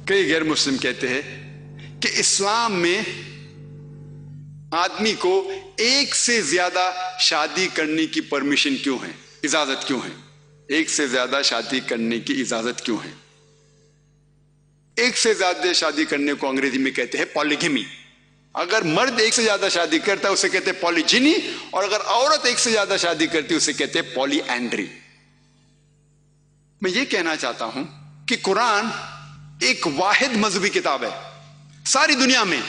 कई गैर मुस्लिम कहते हैं कि इस्लाम में आदमी को एक से ज्यादा शादी करने की परमिशन क्यों है, इजाजत क्यों है? एक से ज्यादा शादी करने की इजाजत क्यों है? एक से ज्यादा शादी करने को अंग्रेजी में कहते हैं पॉलीगेमी। अगर मर्द एक से ज्यादा शादी करता है उसे कहते हैं पॉलीजिनी, और अगर औरत एक से ज्यादा शादी करती है उसे कहते हैं पॉलीएंड्री। मैं ये कहना चाहता हूं कि कुरान एक वाहिद मजहबी किताब है सारी दुनिया में,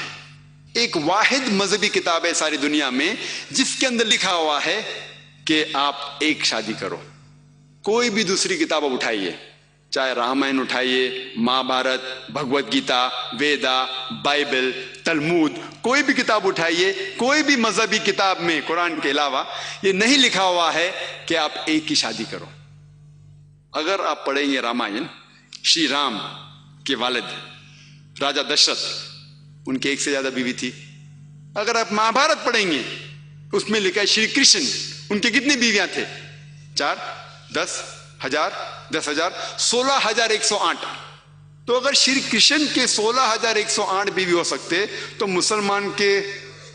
एक वाहिद मजहबी किताब है सारी दुनिया में जिसके अंदर लिखा हुआ है कि आप एक शादी करो। कोई भी दूसरी किताब उठाइए, चाहे रामायण उठाइए, महाभारत, भगवत गीता, वेदा, बाइबल, तलमूद, कोई भी किताब उठाइए, कोई भी मजहबी किताब में कुरान के अलावा ये नहीं लिखा हुआ है कि आप एक ही शादी करो। अगर आप पढ़ेंगे रामायण, श्री राम के वालिद राजा दशरथ, उनके एक से ज्यादा बीवी थी। अगर आप महाभारत पढ़ेंगे उसमें लिखा है श्री कृष्ण, उनके कितनी बीवियां थे? 4, 10, 1000, 10,000, 16,108। तो अगर श्री कृष्ण के 16,108 बीवी हो सकते तो मुसलमान के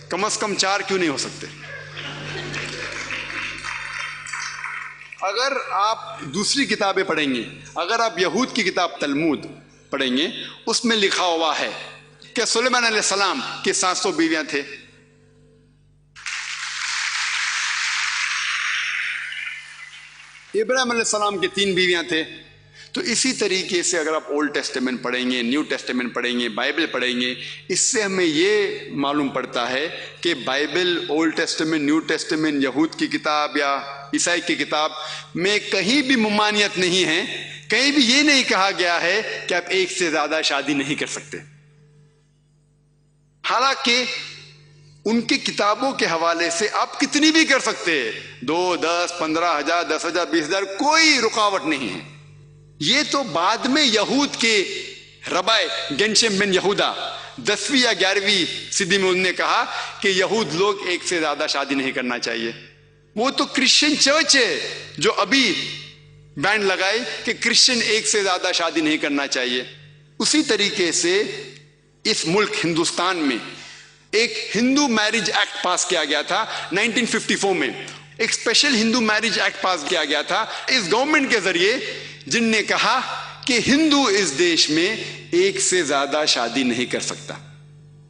कम से कम 4 क्यों नहीं हो सकते? अगर आप दूसरी किताबें पढ़ेंगे, अगर आप यहूद की किताब तलमूद पढ़ेंगे, उसमें लिखा हुआ है कि सुलेमान अलैहिस्सलाम के 700 बीवियां थे। इब्राहिम अलैहिस्सलाम के 3 बीवियां थे। तो इसी तरीके से अगर आप ओल्ड टेस्टामेंट पढ़ेंगे, न्यू टेस्टामेंट पढ़ेंगे, बाइबल पढ़ेंगे, इससे हमें ये मालूम पड़ता है कि Bible, Old Testament, New Testament, यहूद की किताब या ईसाई की किताब में कहीं भी मुमानियत नहीं है, कहीं भी ये नहीं कहा गया है कि आप एक से ज्यादा शादी नहीं कर सकते। हालांकि उनकी किताबों के हवाले से आप कितनी भी कर सकते हैं, 2, 10, 15,000, 10,000, 20,000, कोई रुकावट नहीं है। ये तो बाद में यहूद के रबाय गेंशम बिन यहूदा 10वीं या 11वीं सदी में उन्होंने कहा कि यहूद लोग एक से ज्यादा शादी नहीं करना चाहिए। वो तो क्रिश्चियन चर्च है जो अभी बैन लगाए कि क्रिश्चियन एक से ज्यादा शादी नहीं करना चाहिए। उसी तरीके से इस मुल्क हिंदुस्तान में एक हिंदू मैरिज एक्ट पास किया गया था 1954 में। एक स्पेशल हिंदू मैरिज एक्ट पास किया गया था इस गवर्नमेंट के जरिए, जिनने कहा कि हिंदू इस देश में एक से ज्यादा शादी नहीं कर सकता।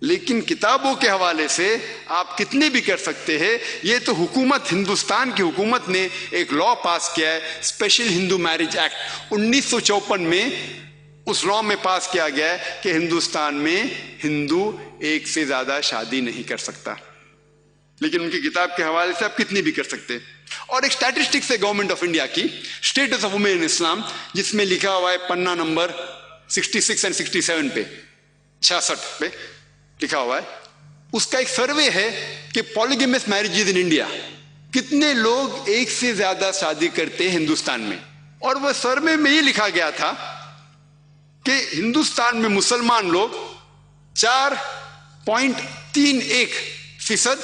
लेकिन किताबों के हवाले से आप कितने भी कर सकते हैं। ये तो हुकूमत, हिंदुस्तान की हुकूमत ने एक लॉ पास किया है, स्पेशल हिंदू मैरिज एक्ट 1954 में। उस लॉ में पास किया गया है कि हिंदुस्तान में हिंदू एक से ज्यादा शादी नहीं कर सकता। लेकिन उनकी किताब के हवाले से आप कितनी भी कर सकते हैं। और एक स्टैटिस्टिक्स है गवर्नमेंट ऑफ इंडिया की, स्टेटस ऑफ वुमेन इन इस्लाम, जिसमें लिखा हुआ है पन्ना नंबर 66 और 67 पे, 66 पे लिखा हुआ है। उसका एक सर्वे है कि पॉलीगेमस मैरिजेज इन इंडिया, कितने लोग एक से ज्यादा शादी करते हैं हिंदुस्तान में। और वह सर्वे में ये लिखा गया था कि हिंदुस्तान में मुसलमान लोग 4.31%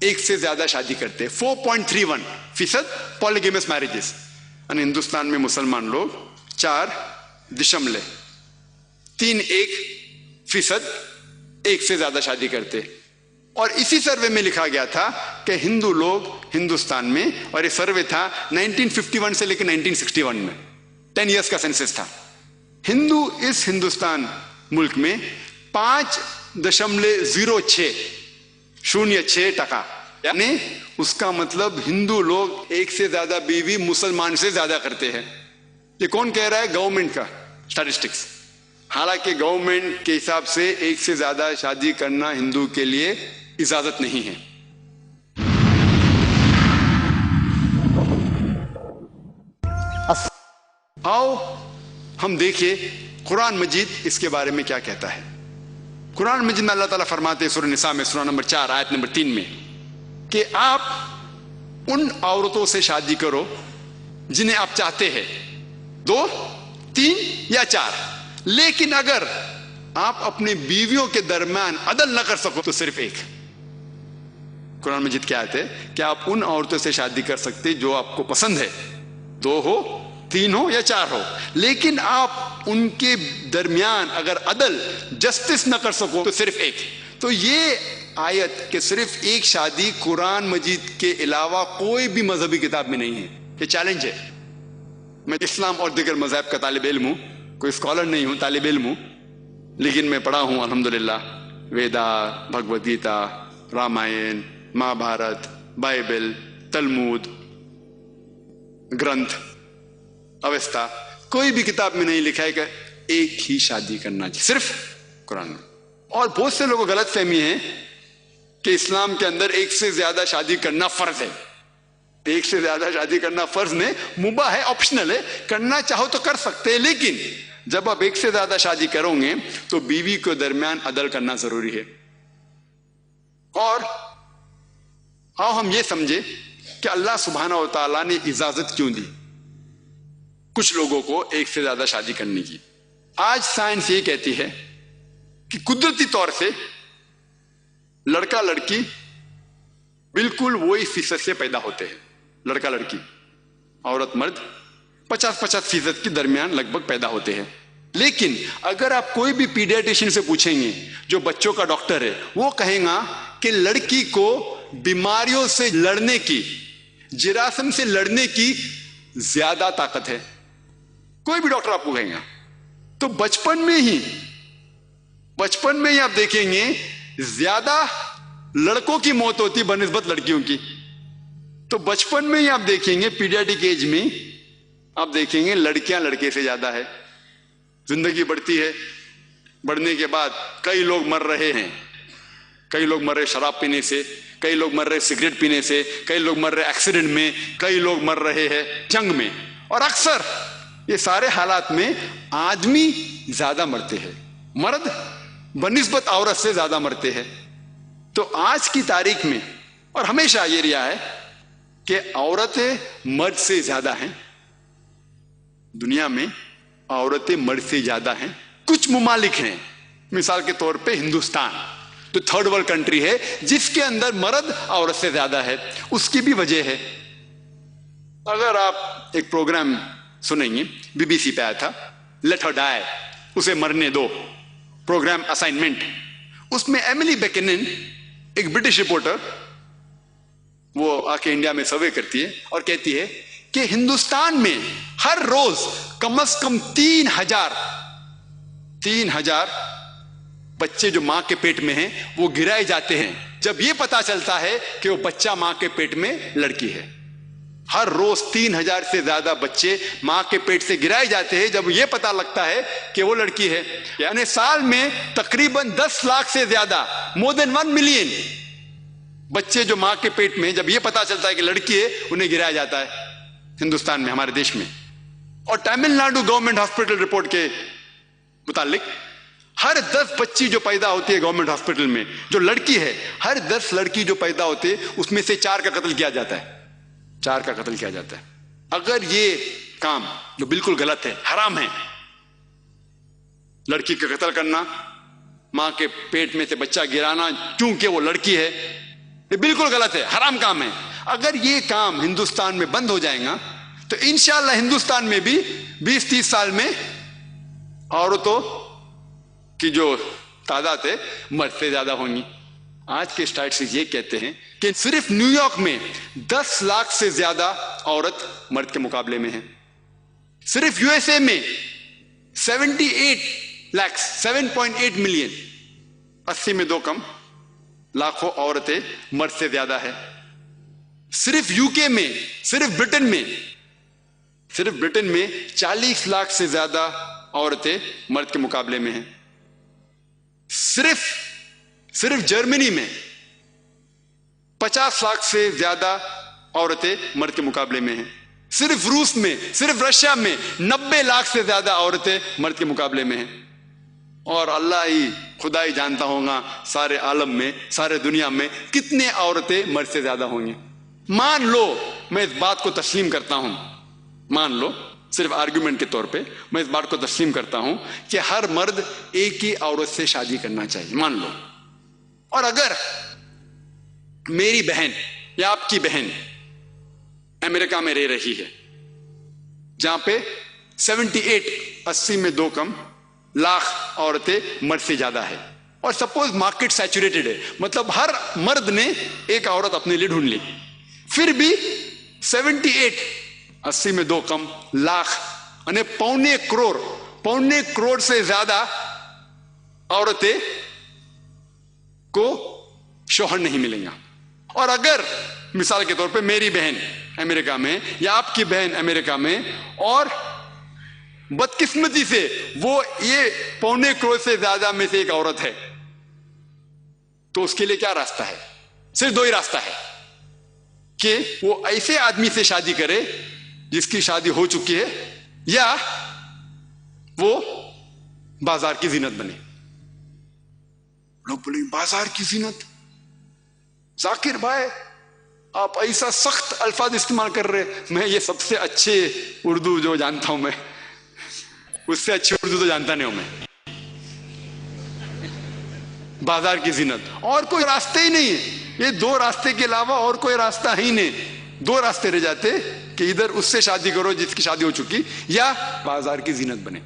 एक से ज्यादा शादी करते हैं, 4.31% पॉलीगेमस मैरिजेस। और हिंदुस्तान में मुसलमान लोग 4.31% एक से ज्यादा शादी करते। और इसी सर्वे में लिखा गया था कि हिंदू लोग हिंदुस्तान में, और ये सर्वे था 1951 से लेकर 1961 में, 10 इयर्स का सेंसस था। हिंदू इस हिंदुस्तान मुल्क में 5.06%, यानी उसका मतलब हिंदू लोग एक से ज्यादा बीवी मुसलमान से ज्यादा करते हैं। ये कौन कह रहा है? गवर्नमेंट का स्टैटिस्टिक्स। हालांकि गवर्नमेंट के हिसाब से एक से ज्यादा शादी करना हिंदू के लिए इजाजत नहीं है। आओ हम देखिए कुरान मजीद इसके बारे में क्या कहता है। कुरान मजीद में अल्लाह ताला फरमाते हैं सूरह निसा में, सूरह नंबर 4 आयत नंबर 3 में, कि आप उन औरतों से शादी करो जिन्हें आप चाहते हैं, 2, 3 या 4, लेकिन अगर आप अपनी बीवियों के दरमियान अदल न कर सको तो सिर्फ एक। कुरान मजीद क्या आयत है कि आप उन औरतों से शादी कर सकते जो आपको पसंद है, 2 हो, 3 हो या 4 हो, लेकिन आप उनके दरमियान अगर अदल जस्टिस न कर सको तो सिर्फ एक। तो ये आयत कि सिर्फ एक शादी कुरान मजीद के अलावा कोई भी मजहबी किताब में नहीं है, ये चैलेंज है। मैं इस्लाम और दिगर मज़हब का तालिब इल्म हूँ, कोई स्कॉलर नहीं हूँ, तालिब इल्म हूँ, लेकिन मैं पढ़ा हूँ अल्हम्दुलिल्लाह वेदा, भगवद गीता, रामायण, महाभारत, बाइबल, तलमूद, ग्रंथ, अवस्था, कोई भी किताब में नहीं लिखा है कि एक ही शादी करना चाहिए, सिर्फ कुरान में। और बहुत से लोगों को गलत फहमी है कि इस्लाम के अंदर एक से ज्यादा शादी करना फर्ज है। एक से ज्यादा शादी करना फर्ज नहीं, मुबाह है, ऑप्शनल है, करना चाहो तो कर सकते हैं, लेकिन जब आप एक से ज्यादा शादी करोगे तो बीवी के दरमियान अदल करना जरूरी है। और आओ हम ये समझे कि अल्लाह सुब्हाना व तआला ने इजाजत क्यों दी कुछ लोगों को एक से ज्यादा शादी करने की। आज साइंस ये कहती है कि कुदरती तौर से लड़का लड़की बिल्कुल वही फीसद से पैदा होते हैं। लड़का लड़की, औरत मर्द 50-50% के दरमियान लगभग पैदा होते हैं। लेकिन अगर आप कोई भी पीडियाट्रिशियन से पूछेंगे जो बच्चों का डॉक्टर है, वो कहेगा कि लड़की को बीमारियों से लड़ने की, जिरासम से लड़ने की ज्यादा ताकत है। कोई भी डॉक्टर आपको कहेगा। तो बचपन में ही आप देखेंगे ज्यादा लड़कों की मौत होती बनिस्बत लड़कियों की। तो बचपन में ही आप देखेंगे, पीडियाट्रिक एज में आप देखेंगे लड़कियां लड़के से ज्यादा है। जिंदगी बढ़ती है, बढ़ने के बाद कई लोग मर रहे हैं, कई लोग मर रहे शराब पीने से, कई लोग मर रहे सिगरेट पीने से, कई लोग मर रहे एक्सीडेंट में, कई लोग मर रहे हैं जंग में। और अक्सर ये सारे हालात में आदमी ज्यादा मरते हैं, मर्द बनिस्बत औरत से ज्यादा मरते हैं। तो आज की तारीख में और हमेशा ये रिया है कि औरतें मर्द से ज्यादा हैं दुनिया में, औरतें मर्द से ज्यादा हैं। कुछ मुमालिक हैं, मिसाल के तौर पे हिंदुस्तान तो थर्ड वर्ल्ड कंट्री है जिसके अंदर मर्द औरत से ज्यादा है। उसकी भी वजह है। अगर आप एक प्रोग्राम सुनेंगे, बीबीसी पे आया था, लेट हर डाई, उसे मरने दो, प्रोग्राम असाइनमेंट, उसमें एमिली बेकेनन एक ब्रिटिश रिपोर्टर वो आके इंडिया में सर्वे करती है और कहती है कि हिंदुस्तान में हर रोज कम से कम 3,000 बच्चे जो मां के पेट में हैं वो गिराए जाते हैं जब ये पता चलता है कि वो बच्चा मां के पेट में लड़की है। हर रोज 3,000 से ज्यादा बच्चे मां के पेट से गिराए जाते हैं जब ये पता लगता है कि वो लड़की है। यानी साल में तकरीबन 10 लाख से ज्यादा, मोर देन 1 मिलियन बच्चे जो मां के पेट में, जब ये पता चलता है कि लड़की है, उन्हें गिराया जाता है हिंदुस्तान में, हमारे देश में। और तमिलनाडु गवर्नमेंट हॉस्पिटल रिपोर्ट के मुतालिक हर 10 बच्ची जो पैदा होती है गवर्नमेंट हॉस्पिटल में, जो लड़की है, हर 10 लड़की जो पैदा होते हैं उसमें से 4 का कत्ल किया जाता है। 4 का कत्ल किया जाता है। अगर ये काम जो बिल्कुल गलत है, हराम है, लड़की का कत्ल करना, मां के पेट में से बच्चा गिराना क्योंकि वो लड़की है, ये बिल्कुल गलत है, हराम काम है। अगर ये काम हिंदुस्तान में बंद हो जाएगा तो इंशाअल्लाह हिंदुस्तान में भी 20-30 साल में औरतों की जो तादाद है मर्द से ज्यादा होंगी। आज के स्टैटिस्टिक्स ये कहते हैं कि सिर्फ न्यूयॉर्क में 10 लाख से ज्यादा औरत मर्द के मुकाबले में है। सिर्फ यूएसए में 78 लाख, 7.8 मिलियन, 80 में 2 कम, लाखों औरतें मर्द से ज्यादा है। सिर्फ यूके में, सिर्फ ब्रिटेन में 40 लाख से ज्यादा औरतें मर्द के मुकाबले में हैं। सिर्फ जर्मनी में 50 लाख से ज्यादा औरतें मर्द के मुकाबले में हैं। सिर्फ रूस में, सिर्फ रशिया में 90 लाख से ज्यादा औरतें मर्द के मुकाबले में हैं। और अल्लाह ही, खुदा ही जानता होगा सारे आलम में, सारे दुनिया में कितने औरतें मर्द से ज्यादा होंगी। मान लो मैं इस बात को तस्लीम करता हूं, मान लो सिर्फ आर्गुमेंट के तौर पे मैं इस बात को तस्लीम करता हूं कि हर मर्द एक ही औरत से शादी करना चाहिए, मान लो। और अगर मेरी बहन या आपकी बहन अमेरिका में रह रही है जहां पे 78, 80 में 2 कम लाख औरतें मर्द से ज्यादा है। और सपोज मार्केट सैचुरेटेड है, मतलब हर मर्द ने एक औरत अपने लिए ढूंढ ली, फिर भी 78, 80 में 2 कम लाख यानी पौने करोड़ से ज्यादा औरतें को शौहर नहीं मिलेंगे। और अगर मिसाल के तौर पे मेरी बहन अमेरिका में या आपकी बहन अमेरिका में, और बदकिस्मती से वो ये पौने करोड़ से ज्यादा में से एक औरत है, तो उसके लिए क्या रास्ता है? सिर्फ 2 ही रास्ता है कि वो ऐसे आदमी से शादी करे जिसकी शादी हो चुकी है, या वो बाजार की जीनत बने। लोग बोलेंगे बाजार की जीनत, जाकिर भाई आप ऐसा सख्त अल्फाज इस्तेमाल कर रहे। मैं ये सबसे अच्छे उर्दू जो जानता हूं, मैं उससे अच्छी उर्दू तो जानता नहीं हूं मैं। बाजार की जीनत, और कोई रास्ते ही नहीं है। ये 2 रास्ते के अलावा और कोई रास्ता ही नहीं। 2 रास्ते रह जाते कि इधर उससे शादी करो जिसकी शादी हो चुकी, या बाजार की जीनत बने।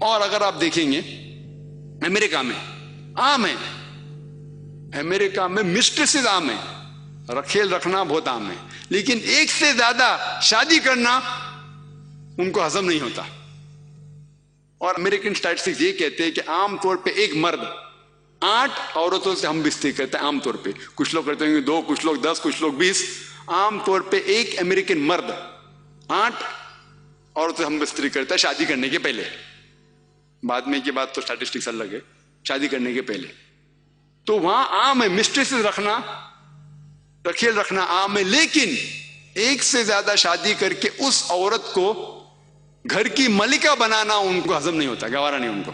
और अगर आप देखेंगे अमेरिका में आम है, अमेरिका में मिस्ट्रेसेस आम है, रखेल रखना बहुत आम है, लेकिन एक से ज्यादा शादी करना उनको हजम नहीं होता। और अमेरिकन स्टैटिस्टिक्स ये कहते हैं कि आमतौर पे एक मर्द 8 औरतों से हम बिस्तरी करते हैं। आमतौर पे कुछ लोग करते होंगे 2, कुछ लोग 10, कुछ लोग 20। आमतौर पे एक अमेरिकन मर्द 8 औरतों से हम बिस्तरी करता है शादी करने के पहले। बाद में की बात तो स्टैटिस्टिक्स अलग है, शादी करने के पहले तो वहां आम है मिस्ट्रेसेस रखना, रखेल रखना आम है। लेकिन एक से ज्यादा शादी करके उस औरत को घर की मलिका बनाना उनको हजम नहीं होता, गवारा नहीं उनको।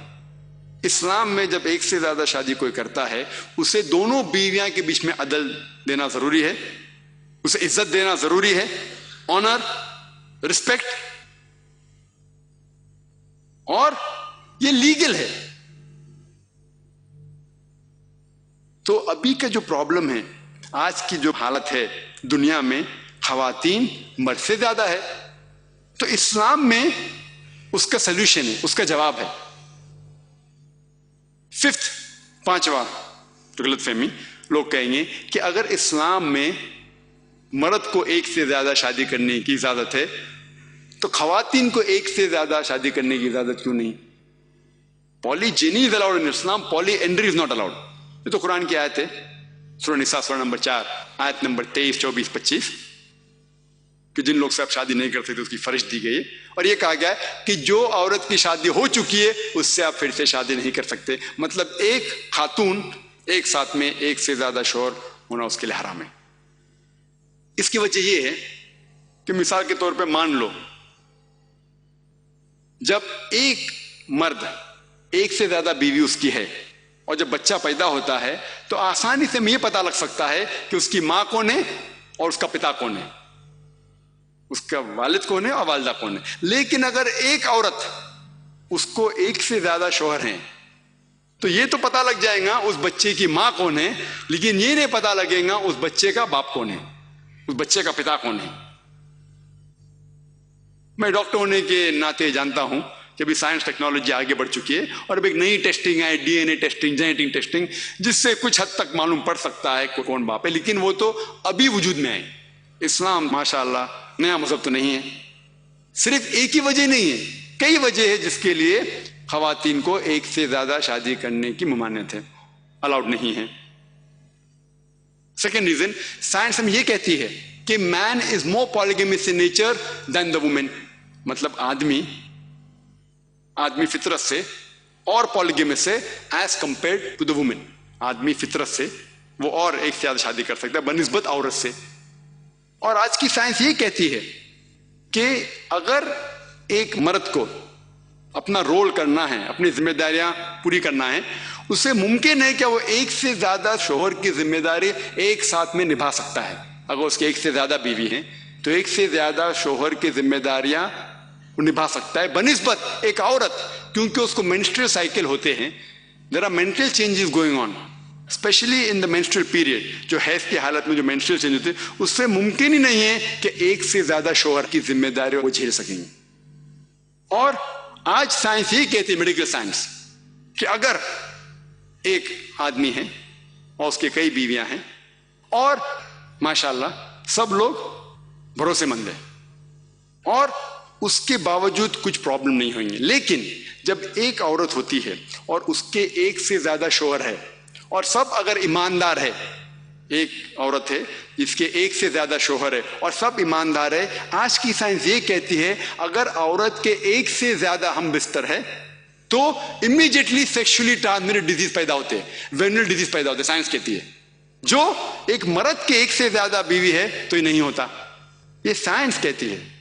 इस्लाम में जब एक से ज्यादा शादी कोई करता है, उसे दोनों बीवियां के बीच में अदल देना जरूरी है, उसे इज्जत देना जरूरी है, ऑनर, रिस्पेक्ट, और ये लीगल है। तो अभी का जो प्रॉब्लम है, आज की जो हालत है दुनिया में, खवातीन मर्द से ज्यादा है। तो इस्लाम में उसका सलूशन है, उसका जवाब है। 5th, 5वां तो गलतफहमी, लोग कहेंगे कि अगर इस्लाम में मर्द को एक से ज्यादा शादी करने की इजाजत है, तो खवातीन को एक से ज्यादा शादी करने की इजाजत क्यों नहीं? Polygyny is allowed in Islam, polyandry is not allowed. ये तो कुरान की आयत है, सूरह निसा सूरह नंबर 4 आयत नंबर 23, 24, 25, कि जिन लोग से आप शादी नहीं कर सकते उसकी फरिश दी गई है। और ये कहा गया है कि जो औरत की शादी हो चुकी है उससे आप फिर से शादी नहीं कर सकते। मतलब एक खातून एक साथ में एक से ज्यादा शौहर होना उसके लिए हराम है। इसकी वजह यह है कि मिसाल के तौर पे मान लो जब एक मर्द एक से ज्यादा बीवी उसकी है और जब बच्चा पैदा होता है तो आसानी से हमें यह पता लग सकता है कि उसकी मां कौन है और उसका पिता कौन है, उसका वालिद कौन है और वालिदा कौन है। लेकिन अगर एक औरत उसको एक से ज्यादा शौहर हैं तो ये तो पता लग जाएगा उस बच्चे की मां कौन है, लेकिन ये नहीं पता लगेगा उस बच्चे का बाप कौन है, उस बच्चे का पिता कौन है। मैं डॉक्टर होने के नाते जानता हूं कि अभी साइंस टेक्नोलॉजी आगे बढ़ चुकी है और अब एक नई टेस्टिंग है, डीएनए टेस्टिंग, जेनेटिक टेस्टिंग, जिससे कुछ हद तक मालूम पड़ सकता है कौन बाप है, लेकिन वो तो अभी वजूद में है। इस्लाम माशाअल्लाह नया मजहब तो नहीं है। सिर्फ एक ही वजह नहीं है, कई वजह है जिसके लिए खवातीन को एक से ज्यादा शादी करने की ममानियत है, अलाउड नहीं है। सेकेंड रीजन, साइंस हमें यह कहती है कि man is more polygamous in nature than the women. मतलब आदमी फितरत से और पॉलीगेमस से as compared to the women. आदमी फितरत से वो और एक से ज्यादा शादी कर सकता है बनिस्बत औरत से। और आज की साइंस ये कहती है कि अगर एक मर्द को अपना रोल करना है, अपनी जिम्मेदारियां पूरी करना है, उसे मुमकिन है कि वो एक से ज्यादा शोहर की जिम्मेदारी एक साथ में निभा सकता है। अगर उसके एक से ज्यादा बीवी हैं तो एक से ज्यादा शोहर की जिम्मेदारियां वो निभा सकता है बनिस्बत एक औरत, क्योंकि उसको मेंस्ट्रुअल साइकिल होते हैं, there are mental changes going on, specially in the menstrual period, जो हैज की हालत में जो मेंस्ट्रुअल चेंज होते हैं, उससे मुमकिन ही नहीं है कि एक से ज्यादा शोहर की जिम्मेदारी वो झेल सकेंगे। और आज साइंस ये कहती है, मेडिकल साइंस, कि अगर एक आदमी है और उसके कई बीवियां हैं और माशाल्लाह सब लोग भरोसेमंद हैं और उसके बावजूद कुछ प्रॉब्लम नहीं होंगे, लेकिन जब एक औरत होती है और उसके एक से ज्यादा शोहर है और सब अगर ईमानदार है, एक औरत है जिसके एक से ज्यादा शोहर है और सब ईमानदार है, आज की साइंस ये कहती है अगर औरत के एक से ज्यादा हम बिस्तर है तो इमीडिएटली सेक्सुअली ट्रांसमिटेड डिजीज पैदा होते हैं, वेनिनल डिजीज पैदा होते हैं, साइंस कहती है। जो एक मर्द के एक से ज्यादा बीवी है तो ये नहीं होता, ये साइंस कहती है।